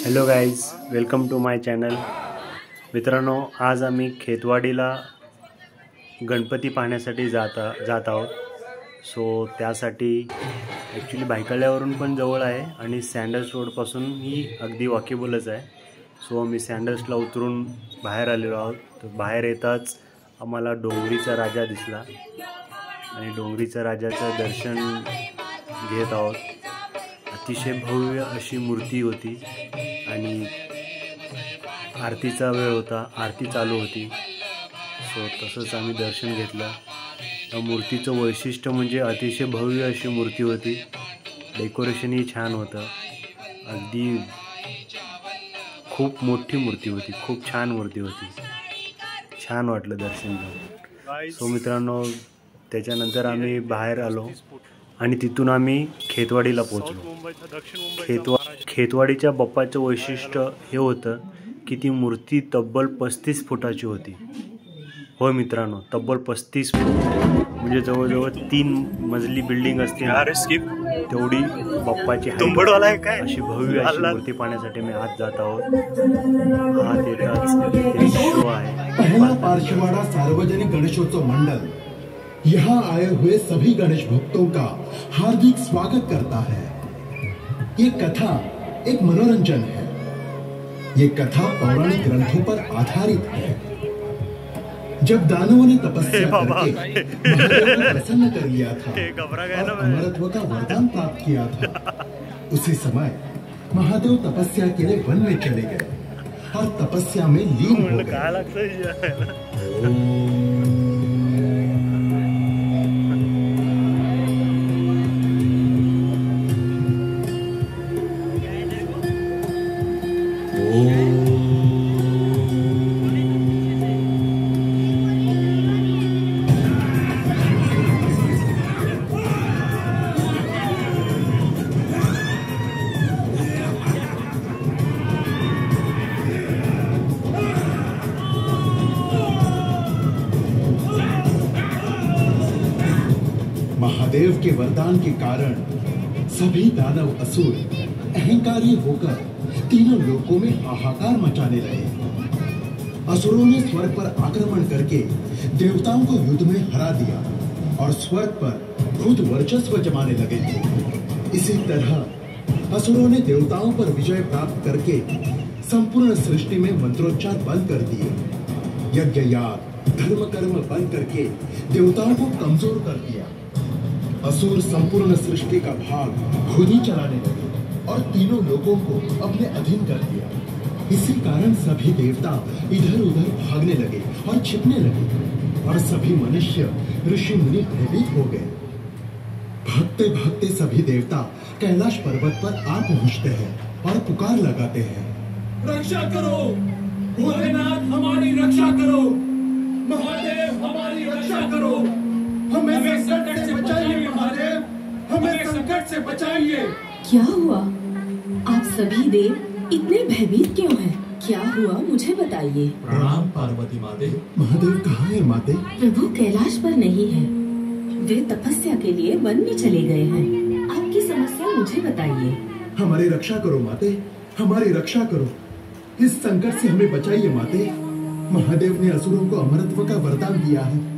Hello guys, welcome to my channel. मित्रांनो, आज आम्ही खेतवाडीला गणपती पाहण्यासाठी जात आहोत. सो त्यासाठी ॲक्च्युली भायखळ्यावरून पण जवळ आहे आणि सँडल्स रोडपासूनही अगदी वॉकेबलच आहे. सो आम्ही सँडल्सला उतरून बाहेर आलेलो आहोत. तर बाहेर येताच आम्हाला डोंगरीचा राजा दिसला आणि डोंगरीच्या राजाचं दर्शन घेत आहोत. अतिशय भव्य अशी मूर्ती होती आणि आरतीचा वेळ होता, आरती चालू होती. सो तसंच आम्ही दर्शन घेतलं. त्या मूर्तीचं वैशिष्ट्य म्हणजे अतिशय भव्य अशी मूर्ती होती. डेकोरेशनही छान होतं. अगदी खूप मोठी मूर्ती होती, खूप छान मूर्ती होती. छान वाटलं दर्शन घेऊन. सो मित्रांनो, त्याच्यानंतर आम्ही बाहेर आलो आणि तिथून आम्ही खेतवाडीला पोहोचलो. खेतवाडीच्या बाप्पाचं वैशिष्ट्य हे होतं की ती मूर्ती तब्बल 35 फुटाची होती. होय मित्रांनो, तब्बल 35 फूट म्हणजे जवळजवळ 3 मजली बिल्डिंग असते तेवढी बाप्पाची हाईट. अशी भव्य अशी मूर्ती पाहण्यासाठी मी आज जात आहोत. हा त्याचा शो आहे. पहला पार्श्ववाड़ा सार्वजनिक गणेशोत्सव मंडल यहाँ आए हुए सभी गणेश भक्तों का हार्दिक स्वागत करता है। ये कथा एक मनोरंजन है। ये कथा पौराणिक ग्रंथों पर आधारित है। जब दानवों ने तपस्या करके महादेव को प्रसन्न कर लिया था और अमरत्व का वरदान प्राप्त किया था, उसी समय महादेव तपस्या के लिए वन में चले गए और तपस्या में लीन हो गए। महादेव के वरदान के कारण सभी दानव असुर अहंकारी होकर तीनों लोकों में हाहाकार मचाने लगे। असुरों ने स्वर्ग पर आक्रमण करके देवताओं को युद्ध में हरा दिया और स्वर्ग पर खुद वर्चस्व जमाने लगे थे। इसी तरह असुरों ने देवताओं पर विजय प्राप्त करके संपूर्ण सृष्टि में मंत्रोच्चार बंद कर दिए। यज्ञ याग धर्म कर्म बंद करके देवताओं को कमजोर कर दिया। असुर संपूर्ण सृष्टि का भाग खुद ही चलाने लगे और तीनों लोगों को अपने अधीन कर दिया। इसी कारण सभी देवता इधर उधर भागने लगे और छिपने लगे और सभी मनुष्य ऋषि मुनि भयभीत हो गए। भागते भागते सभी देवता कैलाश पर्वत पर आ पहुंचते हैं और पुकार लगाते हैं, रक्षा करो भोलेनाथ, हमारी रक्षा करो, महादेव हमारी रक्षा करो, हमें संकट से बचाइए महादेव, हमें संकट से बचाइए। क्या हुआ? आप सभी देव इतने भयभीत क्यों हैं? क्या हुआ मुझे बताइए। प्रणाम पार्वती माते। महादेव कहाँ है माते? प्रभु कैलाश पर नहीं है, वे तपस्या के लिए वन में चले गए हैं। आपकी समस्या मुझे बताइए। हमारी रक्षा करो माते, हमारी रक्षा करो, इस संकट से हमें बचाइए माते। महादेव ने असुरों को अमरत्व का वरदान दिया है।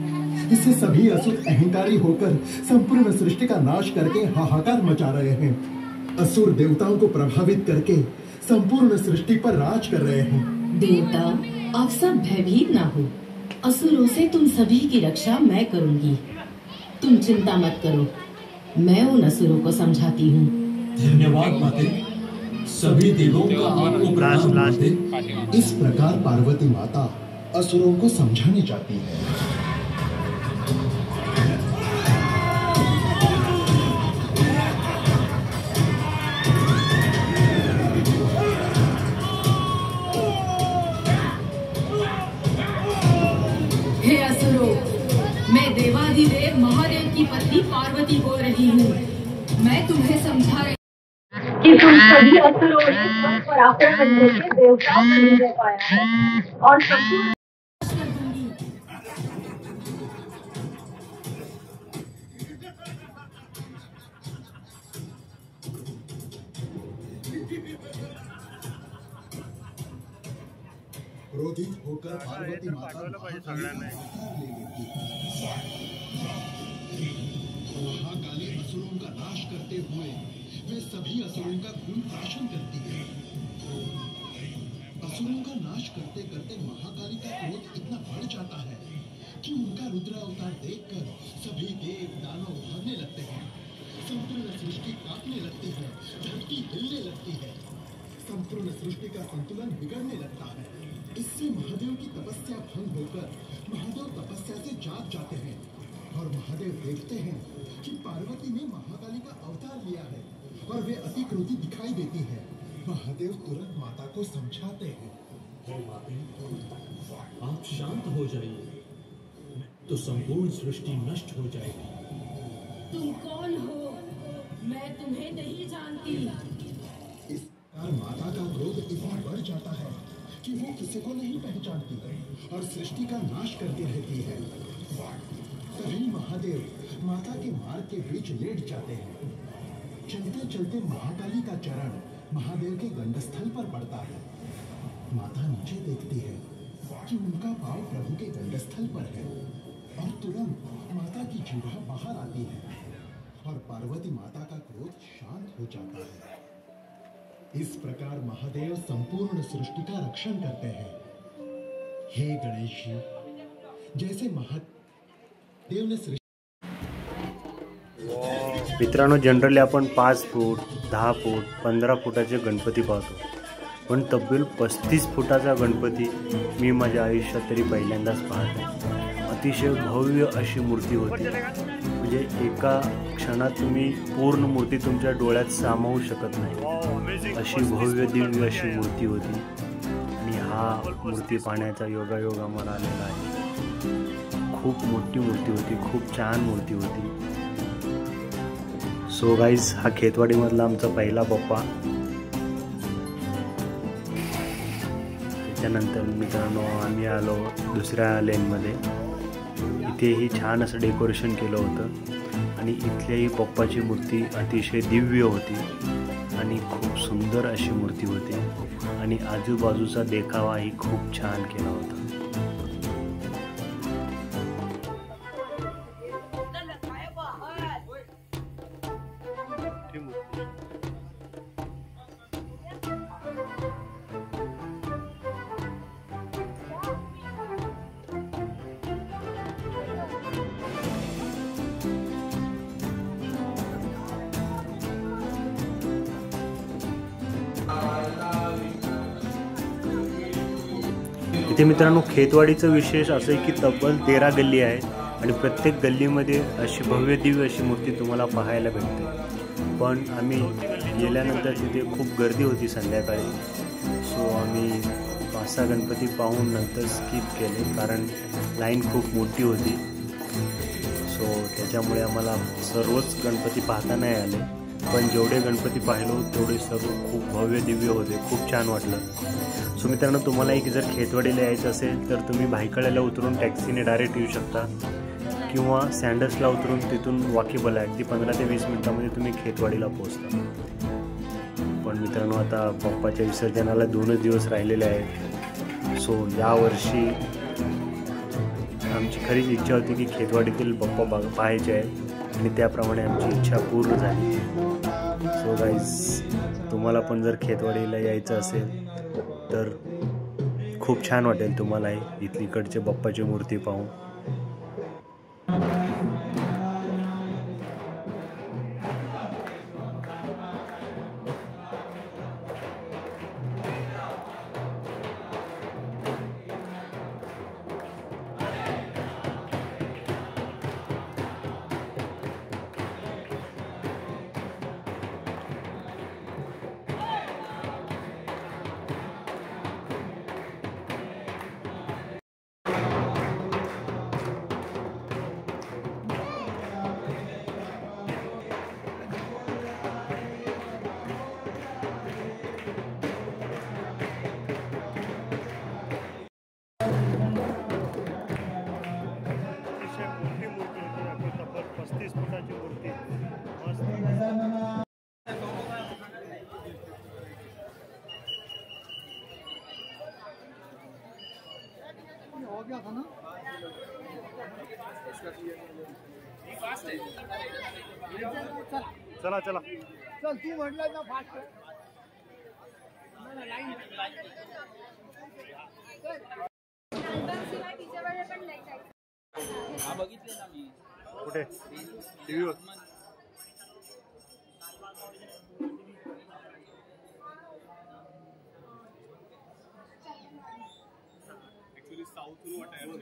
इससे सभी असुर अहंकारी होकर संपूर्ण सृष्टि का नाश करके हाहाकार मचा रहे हैं। असुर देवताओं को प्रभावित करके संपूर्ण सृष्टि पर राज कर रहे हैं। देवता, आप सब भयभीत ना हो। असुरों से तुम सभी की रक्षा मैं करूंगी। तुम चिंता मत करो, मैं उन असुरों को समझाती हूँ। धन्यवाद माते, सभी देवों का आपको प्रणाम माते। इस प्रकार पार्वती माता असुरों को समझाने जाती है। हे असुरों, मैं देवाधिदेव महादेव की पत्नी पार्वती बोल रही हूँ। मैं तुम्हें समझा रही कि तुम सभी असुरों ने स्वर्ग पर आक्रमण करके देवताओं को नहीं दे पाया है और संपूर्ण कर दूंगी। क्रोधित होकर पार्वती माता महाकाली का अवतार ले लेती है। महाकाली असुरों का नाश करते हुए वे सभी असुरों का खून प्राशन करती है। असुरों का नाश करते करते महाकाली का क्रोध इतना बढ़ जाता है कि उनका रुद्र अवतार देखकर सभी देव दानव भागने लगते हैं। संपूर्ण सृष्टि कांपने लगती है, धरती हिलने लगती है, संपूर्ण सृष्टि का संतुलन बिगड़ने लगता है। इससे महादेव की तपस्या भंग होकर महादेव तपस्या से जाग जाते हैं और महादेव देखते हैं कि पार्वती ने महाकाली का अवतार लिया है और वे अति क्रोधी दिखाई देती है। महादेव तुरंत माता को समझाते हैं, हे माता, आप शांत हो जाइए, तो संपूर्ण सृष्टि नष्ट हो जाएगी। तुम कौन हो? मैं तुम्हें नहीं जानती। इस प्रकार माता का क्रोध इतना बढ़ जाता है कि वो किसी को नहीं पहचानती और सृष्टि का नाश करती रहती है। तभी महादेव माता के मार्ग के बीच लेट जाते हैं। चलते चलते महाकाली का चरण महादेव के गंडस्थल पर पड़ता है। माता नीचे देखती है कि उनका पांव प्रभु के गंडस्थल पर है और तुरंत माता की जीभा बाहर आती है और पार्वती माता का क्रोध शांत हो जाता है। इस प्रकार महादेव संपूर्ण सृष्टि का रक्षण करते हैं। हे गणेश जी, जैसे महादेव ने सृष्टि मित्रांनो, जनरली आपण 5 फूट 10 फूट 15 फुटाचे गणपती पाहतो, पण तब्बल 35 फुटाचा गणपती मी माझ्या आयुष्यात तरी पहिल्यांदाच पाहतो। अतिशय भव्य अशी मूर्ती होती, म्हणजे एका क्षणात तुम्ही पूर्ण मूर्ती तुमच्या डोळ्यात सामावू शकत नाही, अशी भव्य दिव्य अशी मूर्ती होती। आणि हा मूर्ती पाहण्याचा योगायोग आम्हाला आलेला आहे। खूप मोठी मूर्ती होती, खूप छान मूर्ती होती। सो गाईज, हा खेतवाडीमधला आमचा पहिला बाप्पा। त्याच्यानंतर मित्रांनो आम्ही आलो दुसऱ्या लेनमध्ये। इथेही छान असं डेकोरेशन केलं होतं आणि इथल्याही बाप्पाची मूर्ती अतिशय दिव्य होती आणि खूप सुंदर अशी मूर्ती होती आणि आजूबाजूचा देखावाही खूप छान केला होता। इथे मित्रांनो खेतवाडीचं विशेष असं आहे की तब्बल 13 गल्ली आहे आणि प्रत्येक गल्लीमध्ये अशी भव्य दिव्य अशी मूर्ती तुम्हाला पाहायला भेटते। पण आम्ही गेल्यानंतर तिथे खूप गर्दी होती संध्याकाळी, सो आम्ही 5-6 गणपती पाहून नंतर स्किप केले कारण लाईन खूप मोठी होती। सो त्याच्यामुळे आम्हाला सर्वच गणपती पाहता नाही आले, पण जेवढे गणपती पाहिलो तेवढे सर्व खूप भव्य दिव्य होते, खूप छान वाटलं। सो मित्रांनो, तुम्हाला एक जर खेतवाडीला यायचं असेल तर तुम्ही भायखळ्याला उतरून टॅक्सीने डायरेक्ट येऊ शकता किंवा सँडर्सला उतरून तिथून वॉकेबल आहे, अगदी 15 ते 20 मिनिटांमध्ये तुम्ही खेतवाडीला पोहोचता। पण मित्रांनो, आता बाप्पाच्या विसर्जनाला 2 दिवस राहिलेले आहेत। सो यावर्षी आमची खरीच इच्छा होती की खेतवाडीतील बाप्पा पाहायचे आहे आणि त्याप्रमाणे आमची इच्छा पूर्ण झाली। सो गाईज, तुम्हाला पण जर खेतवाडीला यायचं असेल तर खूप छान वाटेल तुम्हाला इथलीकडचे बाप्पाची मूर्ती पाहून। हो गया था ना। चला चला चल तू म्हटलं ना फास्ट कुठे टीव्हीवर ऍक्च्युली साऊथ वाटायला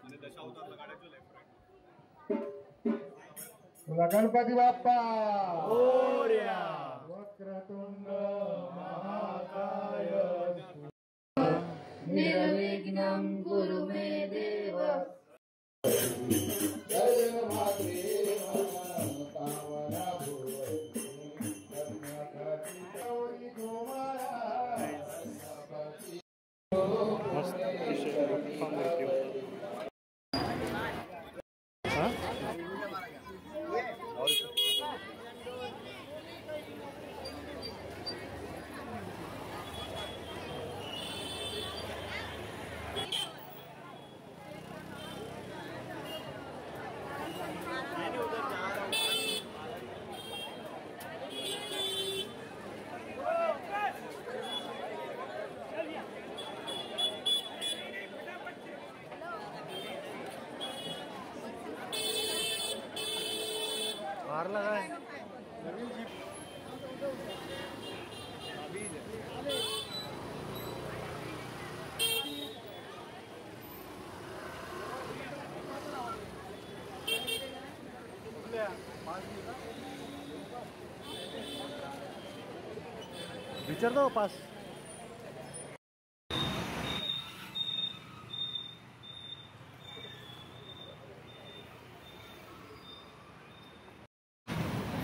आणि दशावतारला गाड्याचं लेफ्ट राईट गणपती बाप्पा मोरया वक्रतुंड महाकाय निर्विघ्नं कुरु मे देव। मस्त मूर्ती मारला काय विचारतो पास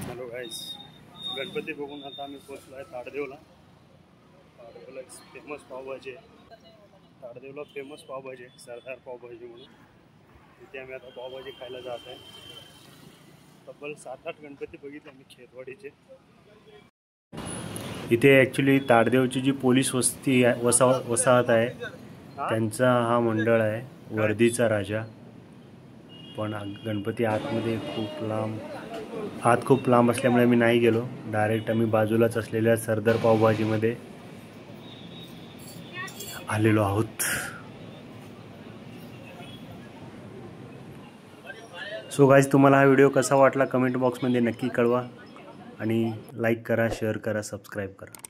हॅलो गाईस गणपती बघून आता आम्ही पोचलो आहे ताडदेवला एक फेमस पावभाजी आहे ताडदेवला फेमस पावभाजी आहे सरदार पावभाजी म्हणून तिथे आम्ही आता पावभाजी खायला जात आहे तब्बल 7-8 गणपती बघितले आम्ही खेतवाडीचे इथे ॲक्च्युली ताडदेवची जी पोलीस वसाहत आहे त्यांचा हा मंडळ आहे वर्दीचा राजा पण गणपती आतमध्ये खूप लांब असल्यामुळे मी नाही गेलो डायरेक्ट आम्ही बाजूलाच असलेल्या सरदार पावभाजीमध्ये आलेलो आहोत सो गाईज तुम्हाला हा व्हिडिओ कसा वाटला कमेंट बॉक्समध्ये नक्की कळवा आणि लाईक करा शेअर करा सबस्क्राईब करा